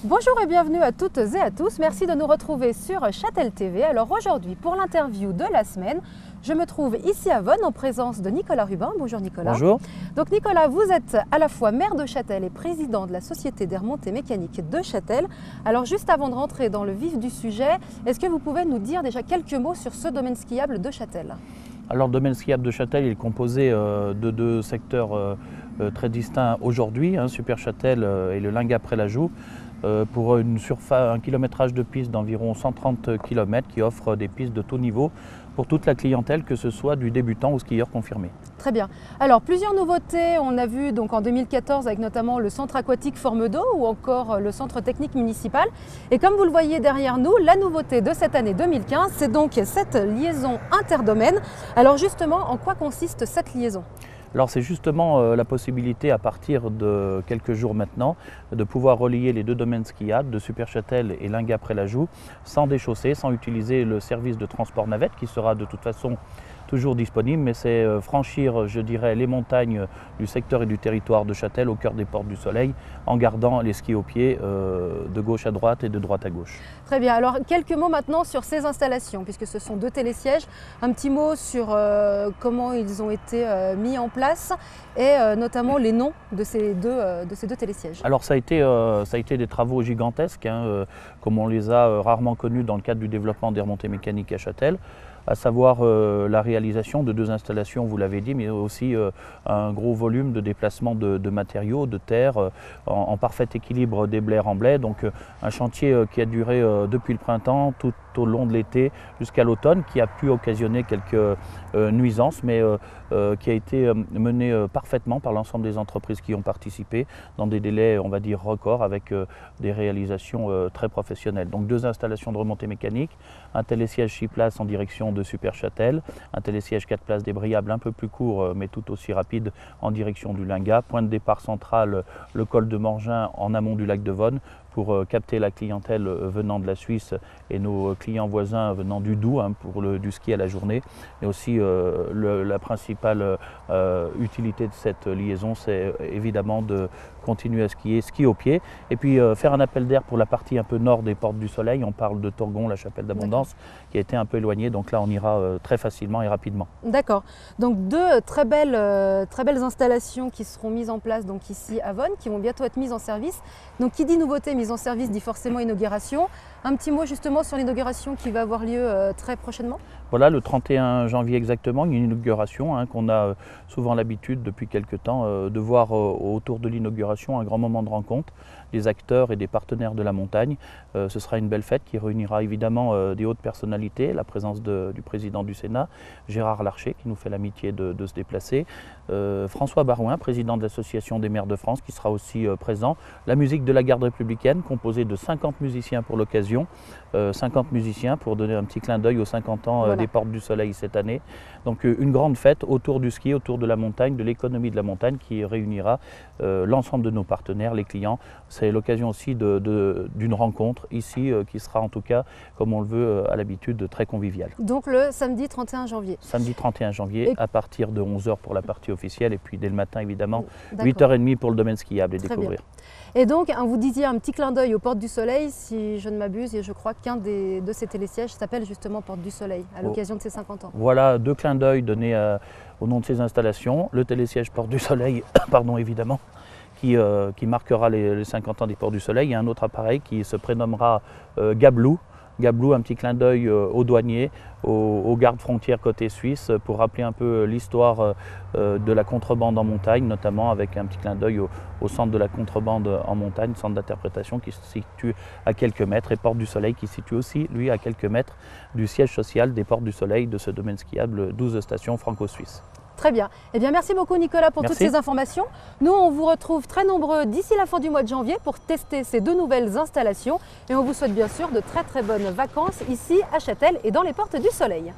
Bonjour et bienvenue à toutes et à tous. Merci de nous retrouver sur Châtel TV. Alors aujourd'hui, pour l'interview de la semaine, je me trouve ici à Vonne en présence de Nicolas Rubin. Bonjour Nicolas. Bonjour. Donc Nicolas, vous êtes à la fois maire de Châtel et président de la Société des remontées mécaniques de Châtel. Alors juste avant de rentrer dans le vif du sujet, est-ce que vous pouvez nous dire déjà quelques mots sur ce domaine skiable de Châtel? Alors le domaine skiable de Châtel est composé de deux secteurs très distincts aujourd'hui, Super Châtel et le Lingat-Près-la-Joux, pour un kilométrage de piste d'environ 130 km qui offre des pistes de tout niveau pour toute la clientèle, que ce soit du débutant au skieur confirmé. Très bien. Alors plusieurs nouveautés, on a vu donc en 2014 avec notamment le centre aquatique Forme d'eau ou encore le centre technique municipal. Et comme vous le voyez derrière nous, la nouveauté de cette année 2015, c'est donc cette liaison interdomaine. Alors justement, en quoi consiste cette liaison ? Alors c'est justement la possibilité à partir de quelques jours maintenant de pouvoir relier les deux domaines skiables de Super Châtel et Lingat-Près-la-Joux sans déchausser, sans utiliser le service de transport navette qui sera de toute façon toujours disponible, mais c'est franchir, je dirais, les montagnes du secteur et du territoire de Châtel au cœur des Portes du Soleil en gardant les skis au pied de gauche à droite et de droite à gauche. Très bien, alors quelques mots maintenant sur ces installations puisque ce sont deux télésièges. Un petit mot sur comment ils ont été mis en place et notamment les noms de ces deux télésièges. Alors ça a été des travaux gigantesques, comme on les a rarement connus dans le cadre du développement des remontées mécaniques à Châtel, à savoir la réalisation de deux installations, vous l'avez dit, mais aussi un gros volume de déplacement de matériaux, de terre, en parfait équilibre des blés en blé. Donc un chantier qui a duré depuis le printemps, tout au long de l'été jusqu'à l'automne, qui a pu occasionner quelques nuisances, mais qui a été mené parfaitement par l'ensemble des entreprises qui ont participé dans des délais, on va dire, records, avec des réalisations très professionnelles. Donc deux installations de remontée mécanique, un télésiège 6 places en direction de Super Châtel, un télésiège 4 places débrayable un peu plus court mais tout aussi rapide en direction du Lingat, point de départ central le col de Morgin en amont du lac de Vonne pour capter la clientèle venant de la Suisse et nos clients voisins venant du Doubs pour du ski à la journée. Mais aussi la principale utilité de cette liaison, c'est évidemment de continuer à ski au pied et puis faire un appel d'air pour la partie un peu nord des Portes du Soleil. On parle de Torgon, la chapelle d'Abondance, qui a été un peu éloignée, donc là on ira très facilement et rapidement. D'accord, donc deux très belles installations qui seront mises en place donc ici à Vonne, qui vont bientôt être mises en service. Donc qui dit nouveauté mise en service dit forcément inauguration. Un petit mot justement sur l'inauguration qui va avoir lieu très prochainement. Voilà, le 31 janvier exactement, une inauguration qu'on a souvent l'habitude depuis quelques temps de voir autour de l'inauguration un grand moment de rencontre des acteurs et des partenaires de la montagne. Ce sera une belle fête qui réunira évidemment des hautes personnalités, la présence du président du Sénat, Gérard Larcher, qui nous fait l'amitié de se déplacer, François Barouin, président de l'Association des maires de France, qui sera aussi présent, la musique de la garde républicaine, composée de 50 musiciens pour l'occasion, 50 musiciens pour donner un petit clin d'œil aux 50 ans des Portes du Soleil cette année. Donc une grande fête autour du ski, autour de la montagne, de l'économie de la montagne qui réunira l'ensemble de nos partenaires, les clients. C'est l'occasion aussi d'une rencontre ici qui sera en tout cas, comme on le veut à l'habitude, très conviviale. Donc le samedi 31 janvier. Samedi 31 janvier à partir de 11 h pour la partie officielle et puis dès le matin évidemment 8 h 30 pour le domaine skiable et découvrir. Bien. Et donc vous disiez un petit clin d'œil aux Portes du Soleil, si je ne m'abuse, et je crois qu'un de ces télésièges s'appelle justement Portes du Soleil à l'occasion de ses 50 ans. Voilà deux clins d'œil donnés au nom de ces installations. Le télésiège Portes du Soleil, pardon évidemment, qui marquera les 50 ans des Portes du Soleil, et un autre appareil qui se prénommera Gablou. Gablou, un petit clin d'œil aux douaniers, aux gardes frontières côté suisse, pour rappeler un peu l'histoire de la contrebande en montagne, notamment avec un petit clin d'œil au centre de la contrebande en montagne, centre d'interprétation qui se situe à quelques mètres, et Portes du Soleil qui se situe aussi, lui, à quelques mètres du siège social des Portes du Soleil de ce domaine skiable, 12 stations franco-suisses. Très bien. Eh bien, merci beaucoup Nicolas pour toutes ces informations. Nous, on vous retrouve très nombreux d'ici la fin du mois de janvier pour tester ces deux nouvelles installations. Et on vous souhaite bien sûr de très bonnes vacances ici à Châtel et dans les Portes du Soleil.